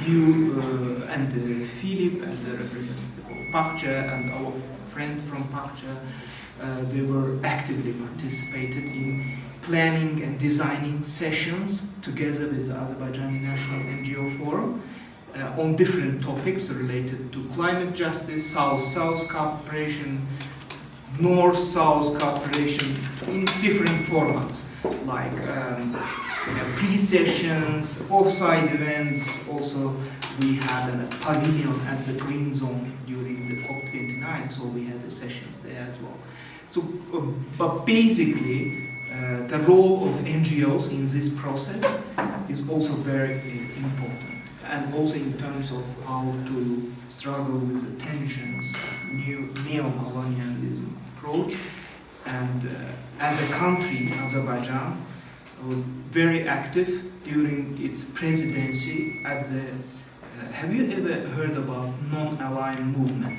you and Philip as a representative of PACJA and our friend from PACJA, they were actively participated in planning and designing sessions together with the Azerbaijani National NGO Forum on different topics related to climate justice, South-South cooperation, North-South cooperation in different formats, like pre-sessions, off-site events. Also, we had a pavilion at the Green Zone during the COP29, so we had the sessions there as well. So, but basically, the role of NGOs in this process is also very important, and also in terms of how to struggle with the tensions of neo-colonialism approach. And as a country, Azerbaijan was very active during its presidency at the have you ever heard about non-aligned movement?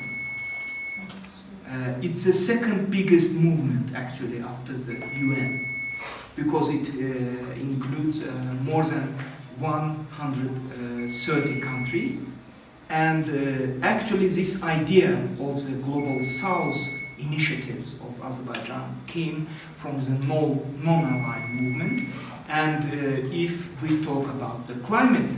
It's the second biggest movement actually after the UN, because it includes more than 130 countries. And actually this idea of the Global South initiatives of Azerbaijan came from the non-aligned movement. And if we talk about the climate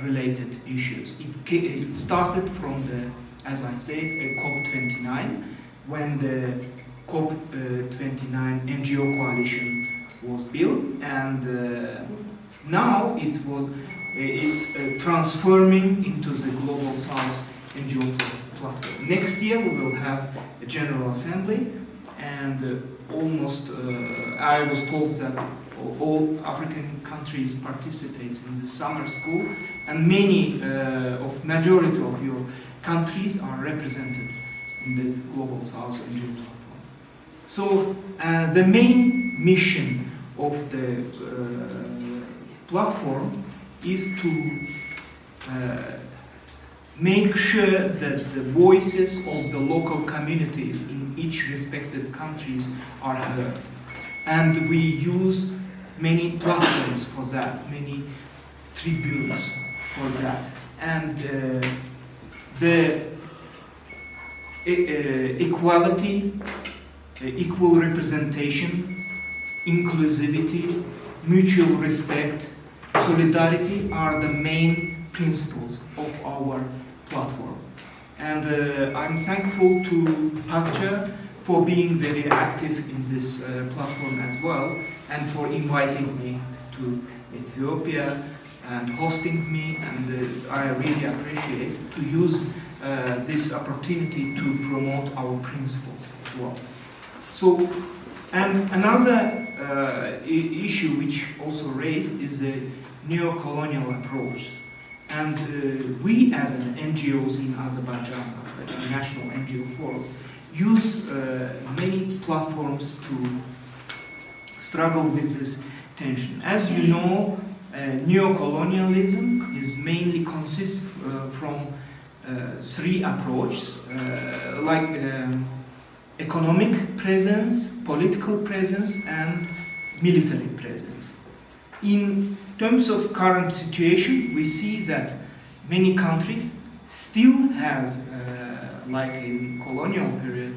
related issues, it started from the, as I said, COP29, when the COP29 NGO coalition was built, and now it's transforming into the Global South NGO platform. Next year we will have a General Assembly, and almost I was told that all African countries participate in the summer school, and majority of your countries are represented in this Global South NGO platform. So the main mission of the platform is to make sure that the voices of the local communities in each respective countries are heard. And we use many platforms for that, many tribunes for that. And the equality, equal representation, inclusivity, mutual respect, solidarity are the main principles of our platform. And I'm thankful to PACJA for being very active in this platform as well, and for inviting me to Ethiopia and hosting me, and I really appreciate to use this opportunity to promote our principles as well. So, and another issue which also raised is the neo-colonial approach. And we as an NGOs in Azerbaijan, National NGO Forum, use many platforms to struggle with this tension. As you know, neo-colonialism is mainly consists from three approaches, like economic presence, political presence, and military presence. In terms of current situation, we see that many countries still has, like in colonial period,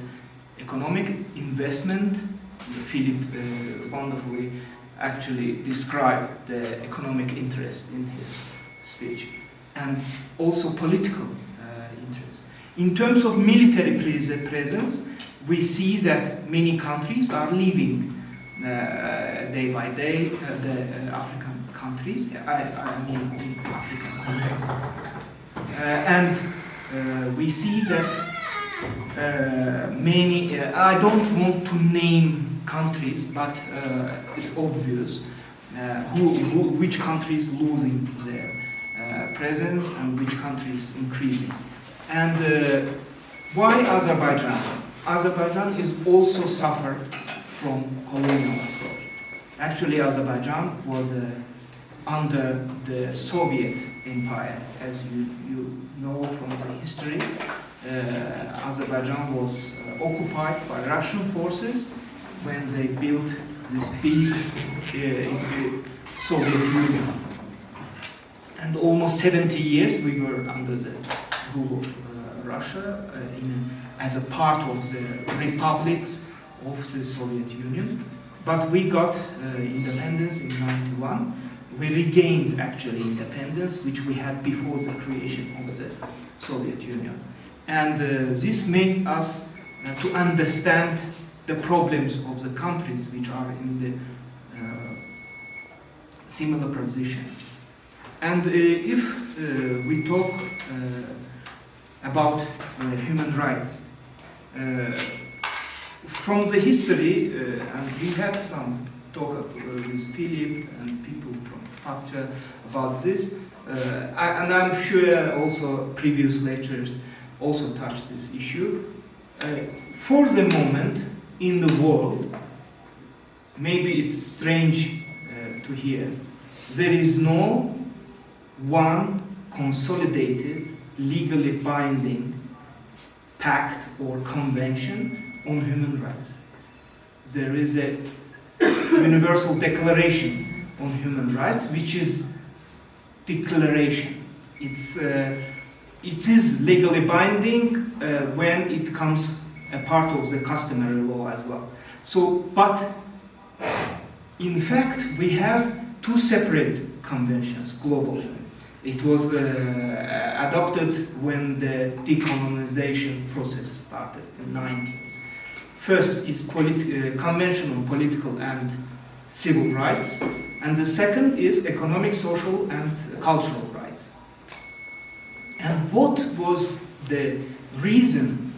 economic investment. Philip wonderfully actually described the economic interest in his speech, and also political interest. In terms of military presence, we see that many countries are leaving day by day the African countries, I mean in African context. And we see that many, I don't want to name countries, but it's obvious which countries losing their presence and which countries increasing. And why Azerbaijan? Azerbaijan is also suffered from colonial approach. Actually, Azerbaijan was under the Soviet Empire, as you know from the history. Azerbaijan was occupied by Russian forces when they built this big Soviet Union. and almost 70 years we were under the rule of Russia as a part of the republics of the Soviet Union. But we got independence in 91. We regained actually independence, which we had before the creation of the Soviet Union. And this made us to understand the problems of the countries which are in the similar positions. And if we talk about human rights, from the history, and we had some talk with Philip and people from PACJA about this, and I'm sure also previous lectures also touched this issue. For the moment in the world, maybe it's strange to hear, there is no one consolidated, legally binding pact or convention on human rights. There is a Universal Declaration on Human Rights, which is declaration. It is legally binding when it comes a part of the customary law as well. So, but in fact, we have two separate conventions globally. It was adopted when the decolonization process started in the 90s. First is Convention on Political and Civil Rights, and the second is Economic, Social and Cultural Rights. And what was the reason?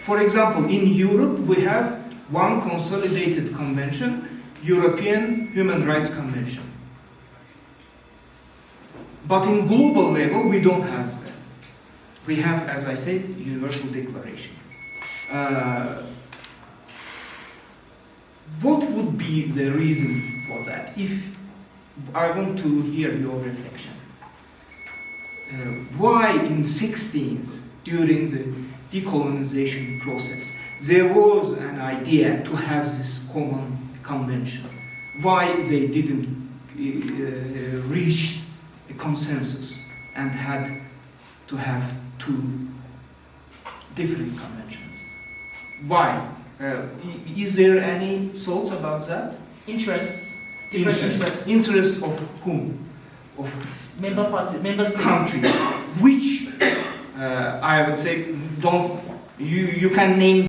For example, in Europe we have one consolidated convention, European Human Rights Convention. But in global level we don't have that. We have, as I said, Universal Declaration. What would be the reason for that? If I want to hear your reflection. Why in 16th, during the decolonization process, there was an idea to have this common convention? Why they didn't reach a consensus and had to have two different conventions? Why? Is there any thoughts about that? Interests. Different interests. Interests of whom? Of member states. Countries. Which I would say you can name